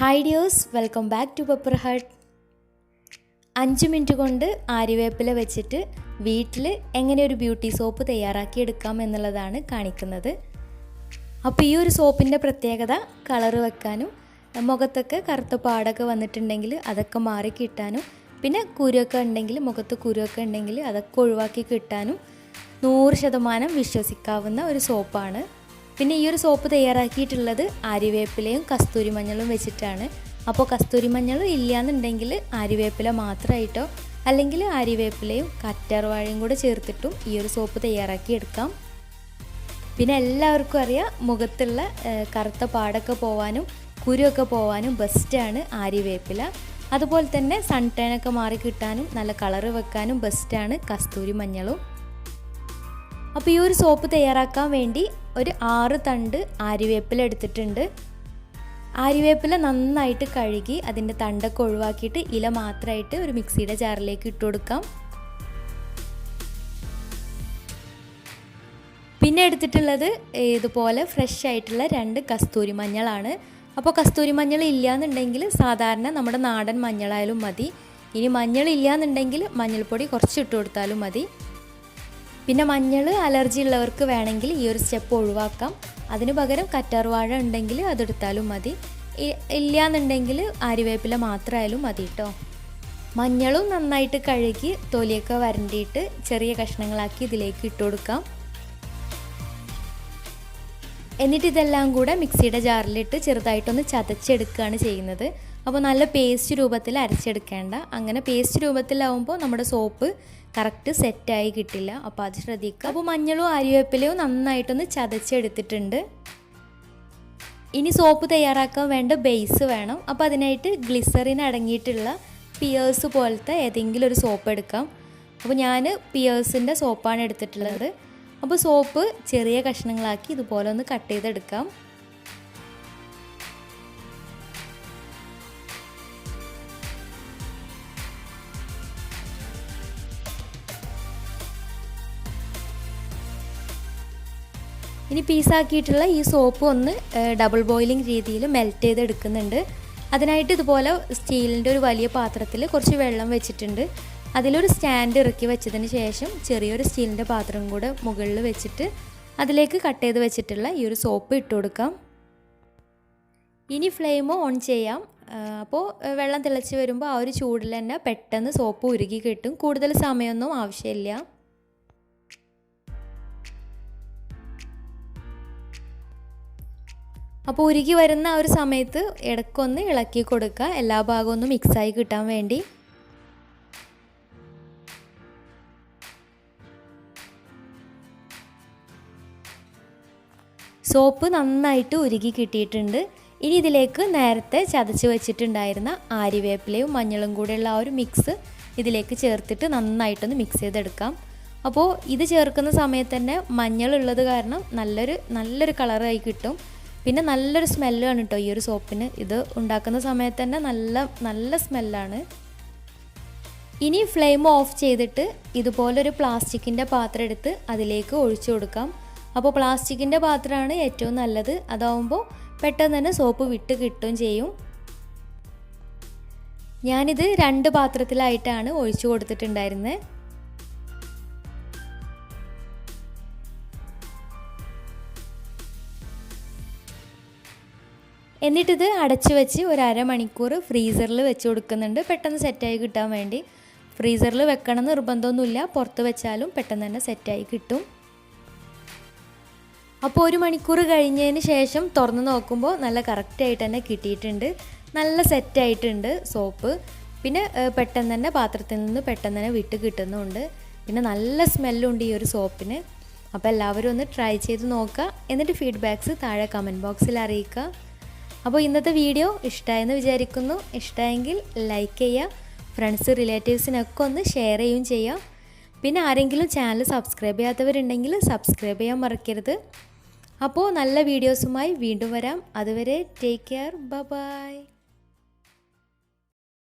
Hi dears, welcome back to pepper hut. 5 minute കൊണ്ട് ആര്യവേപ്പില വെച്ചിട്ട് വീട്ടിൽ എങ്ങനെ ഒരു ബ്യൂട്ടി സോപ്പ് തയ്യാറാക്കിയെടുക്കാം എന്നുള്ളതാണ് കാണിക്കുന്നത്. അപ്പോൾ ഈ ഒരു സോപ്പിൻ്റെ പ്രത്യേകത കളറ് വെക്കാനും മുഖത്തൊക്കെ കറുത്ത പാടൊക്കെ വന്നിട്ടുണ്ടെങ്കിൽ അതൊക്കെ മാറി കിട്ടാനും പിന്നെ കുരുവൊക്കെ ഉണ്ടെങ്കിൽ മുഖത്ത് കുരുവൊക്കെ ഉണ്ടെങ്കിൽ അതൊക്കെ ഒഴിവാക്കി കിട്ടാനും 100% വിശ്വസിക്കാവുന്ന ഒരു സോപ്പാണ്. പിന്നെ ഈ ഒരു സോപ്പ് തയ്യാറാക്കിയിട്ടുള്ളത് ആര്യവേപ്പിലയും കസ്തൂരി മഞ്ഞളും വെച്ചിട്ടാണ്. അപ്പോൾ കസ്തൂരി മഞ്ഞൾ ഇല്ലയെന്നുണ്ടെങ്കിൽ ആര്യവേപ്പില മാത്രമായിട്ടോ അല്ലെങ്കിൽ ആര്യവേപ്പിലയും കറ്റാർവാഴയും കൂടെ ചേർത്തിട്ടും ഈ ഒരു സോപ്പ് തയ്യാറാക്കിയെടുക്കാം. പിന്നെ എല്ലാവർക്കും അറിയാം, മുഖത്തുള്ള കറുത്ത പാടൊക്കെ പോവാനും കുരുവൊക്കെ പോവാനും ബെസ്റ്റാണ് ആര്യവേപ്പില. അതുപോലെ തന്നെ സൺ ടാനൊക്കെ മാറി കിട്ടാനും നല്ല കളറ് വെക്കാനും ബെസ്റ്റാണ് കസ്തൂരി മഞ്ഞളും. അപ്പോൾ ഈ ഒരു സോപ്പ് തയ്യാറാക്കാൻ വേണ്ടി ഒരു 6 തണ്ട് ആര്യവേപ്പില എടുത്തിട്ടുണ്ട്. ആര്യവേപ്പില നന്നായിട്ട് കഴുകി അതിൻ്റെ തണ്ടൊക്കെ ഒഴിവാക്കിയിട്ട് ഇല മാത്രമായിട്ട് ഒരു മിക്സിയുടെ ജാറിലേക്ക് ഇട്ട് കൊടുക്കാം. പിന്നെ എടുത്തിട്ടുള്ളത് ഇതുപോലെ ഫ്രഷ് ആയിട്ടുള്ള 2 കസ്തൂരി മഞ്ഞളാണ്. അപ്പോൾ കസ്തൂരി മഞ്ഞൾ ഇല്ലയെന്നുണ്ടെങ്കിൽ സാധാരണ നമ്മുടെ നാടൻ മഞ്ഞളായാലും മതി. ഇനി മഞ്ഞൾ ഇല്ലയെന്നുണ്ടെങ്കിൽ മഞ്ഞൾപ്പൊടി കുറച്ച് ഇട്ട് കൊടുത്താലും മതി. പിന്നെ മഞ്ഞൾ അലർജി ഉള്ളവർക്ക് വേണമെങ്കിൽ ഈ ഒരു സ്റ്റെപ്പ് ഒഴിവാക്കാം. അതിന് പകരം കറ്റാർവാഴ ഉണ്ടെങ്കിൽ അതെടുത്താലും മതി. ഇല്ലയെന്നുണ്ടെങ്കിൽ ആര്യവേപ്പില മാത്രമായാലും മതി കേട്ടോ. മഞ്ഞളും നന്നായിട്ട് കഴുകി തൊലിയൊക്കെ വരണ്ടിയിട്ട് ചെറിയ കഷ്ണങ്ങളാക്കി ഇതിലേക്ക് ഇട്ട് കൊടുക്കാം. എന്നിട്ട് ഇതെല്ലാം കൂടെ മിക്സിയുടെ ജാറിലിട്ട് ചെറുതായിട്ടൊന്ന് ചതച്ചെടുക്കുകയാണ് ചെയ്യുന്നത്. അപ്പോൾ നല്ല പേസ്റ്റ് രൂപത്തിൽ അരച്ചെടുക്കേണ്ട. അങ്ങനെ പേസ്റ്റ് രൂപത്തിലാവുമ്പോൾ നമ്മുടെ സോപ്പ് കറക്റ്റ് സെറ്റായി കിട്ടില്ല. അപ്പോൾ അത് ശ്രദ്ധിക്കുക. അപ്പോൾ മഞ്ഞളും ആര്യവേപ്പിലയും നന്നായിട്ടൊന്ന് ചതച്ചെടുത്തിട്ടുണ്ട്. ഇനി സോപ്പ് തയ്യാറാക്കാൻ വേണ്ട ബേസ് വേണം. അപ്പോൾ അതിനായിട്ട് ഗ്ലിസറിൻ അടങ്ങിയിട്ടുള്ള പിയേഴ്സ് പോലത്തെ ഏതെങ്കിലും ഒരു സോപ്പ് എടുക്കാം. അപ്പോൾ ഞാൻ പിയേഴ്സിൻ്റെ സോപ്പാണ് എടുത്തിട്ടുള്ളത്. അപ്പോൾ സോപ്പ് ചെറിയ കഷ്ണങ്ങളാക്കി ഇതുപോലെ ഒന്ന് കട്ട് ചെയ്തെടുക്കാം. ഇനി പീസാക്കിയിട്ടുള്ള ഈ സോപ്പ് ഒന്ന് ഡബിൾ ബോയിലിംഗ് രീതിയിൽ മെൽറ്റ് ചെയ്തെടുക്കുന്നുണ്ട്. അതിനായിട്ട് ഇതുപോലെ സ്റ്റീലിൻ്റെ ഒരു വലിയ പാത്രത്തിൽ കുറച്ച് വെള്ളം വെച്ചിട്ടുണ്ട്. അതിലൊരു സ്റ്റാൻഡ് ഇറക്കി വെച്ചതിന് ശേഷം ചെറിയൊരു സ്റ്റീലിൻ്റെ പാത്രം കൂടെ മുകളിൽ വെച്ചിട്ട് അതിലേക്ക് കട്ട് ചെയ്ത് വെച്ചിട്ടുള്ള ഈ ഒരു സോപ്പ് ഇട്ട് കൊടുക്കാം. ഇനി ഫ്ലെയിം ഓൺ ചെയ്യാം. അപ്പോൾ വെള്ളം തിളച്ച് വരുമ്പോൾ ആ ഒരു ചൂടിൽ തന്നെ പെട്ടെന്ന് സോപ്പ് ഉരുകി കിട്ടും. കൂടുതൽ സമയമൊന്നും ആവശ്യമില്ല. അപ്പോൾ ഉരുകി വരുന്ന ആ ഒരു സമയത്ത് ഇടയ്ക്കൊന്ന് ഇളക്കി കൊടുക്കുക, എല്ലാ ഭാഗവും ഒന്ന് മിക്സായി കിട്ടാൻ വേണ്ടി. സോപ്പ് നന്നായിട്ട് ഉരുകി കിട്ടിയിട്ടുണ്ട്. ഇനി ഇതിലേക്ക് നേരത്തെ ചതച്ച് വെച്ചിട്ടുണ്ടായിരുന്ന ആര്യവേപ്പിലയും മഞ്ഞളും കൂടെയുള്ള ആ ഒരു മിക്സ് ഇതിലേക്ക് ചേർത്തിട്ട് നന്നായിട്ടൊന്ന് മിക്സ് ചെയ്തെടുക്കാം. അപ്പോൾ ഇത് ചേർക്കുന്ന സമയത്ത് തന്നെ മഞ്ഞളുള്ളത് കാരണം നല്ലൊരു കളറായി കിട്ടും. പിന്നെ നല്ലൊരു സ്മെല്ലാണ് കേട്ടോ ഈ ഒരു സോപ്പിന്. ഇത് ഉണ്ടാക്കുന്ന സമയത്ത് തന്നെ നല്ല സ്മെല്ലാണ്. ഇനി ഫ്ലെയിം ഓഫ് ചെയ്തിട്ട് ഇതുപോലൊരു പ്ലാസ്റ്റിക്കിൻ്റെ പാത്രം എടുത്ത് അതിലേക്ക് ഒഴിച്ചു കൊടുക്കാം. അപ്പോൾ പ്ലാസ്റ്റിക്കിൻ്റെ പാത്രമാണ് ഏറ്റവും നല്ലത്. അതാവുമ്പോൾ പെട്ടെന്ന് തന്നെ സോപ്പ് വിട്ട് കിട്ടുകയും ചെയ്യും. ഞാനിത് 2 പാത്രത്തിലായിട്ടാണ് ഒഴിച്ചു കൊടുത്തിട്ടുണ്ടായിരുന്നത്. എന്നിട്ടിത് അടച്ചു വെച്ച് ഒരു അരമണിക്കൂർ ഫ്രീസറിൽ വെച്ച് കൊടുക്കുന്നുണ്ട്, പെട്ടെന്ന് സെറ്റായി കിട്ടാൻ വേണ്ടി. ഫ്രീസറിൽ വെക്കണം നിർബന്ധമൊന്നുമില്ല, പുറത്ത് വെച്ചാലും പെട്ടെന്ന് തന്നെ സെറ്റായി കിട്ടും. അപ്പോൾ 1 മണിക്കൂർ കഴിഞ്ഞതിന് ശേഷം തുറന്ന് നോക്കുമ്പോൾ നല്ല കറക്റ്റായിട്ട് തന്നെ കിട്ടിയിട്ടുണ്ട്. നല്ല സെറ്റായിട്ടുണ്ട് സോപ്പ്. പിന്നെ പെട്ടെന്ന് തന്നെ പാത്രത്തിൽ നിന്ന് പെട്ടെന്ന് തന്നെ വിട്ട് കിട്ടുന്നുണ്ട്. പിന്നെ നല്ല സ്മെല്ലുണ്ട് ഈ ഒരു സോപ്പിന്. അപ്പോൾ എല്ലാവരും ഒന്ന് ട്രൈ ചെയ്ത് നോക്കുക. എന്നിട്ട് ഫീഡ്ബാക്ക്സ് താഴെ കമൻറ്റ് ബോക്സിൽ അറിയിക്കുക. അപ്പോൾ ഇന്നത്തെ വീഡിയോ ഇഷ്ടമായെന്ന് വിചാരിക്കുന്നു. ഇഷ്ടമായെങ്കിൽ ലൈക്ക് ചെയ്യുക, ഫ്രണ്ട്സ് റിലേറ്റീവ്സിനൊക്കെ ഒന്ന് ഷെയർ ചെയ്യുകയും ചെയ്യുക. പിന്നെ ആരെങ്കിലും ചാനൽ സബ്സ്ക്രൈബ് ചെയ്യാത്തവരുണ്ടെങ്കിൽ സബ്സ്ക്രൈബ് ചെയ്യാൻ മറക്കരുത്. അപ്പോൾ നല്ല വീഡിയോസുമായി വീണ്ടും വരാം. അതുവരെ ടേക്ക് കെയർ, ബൈ.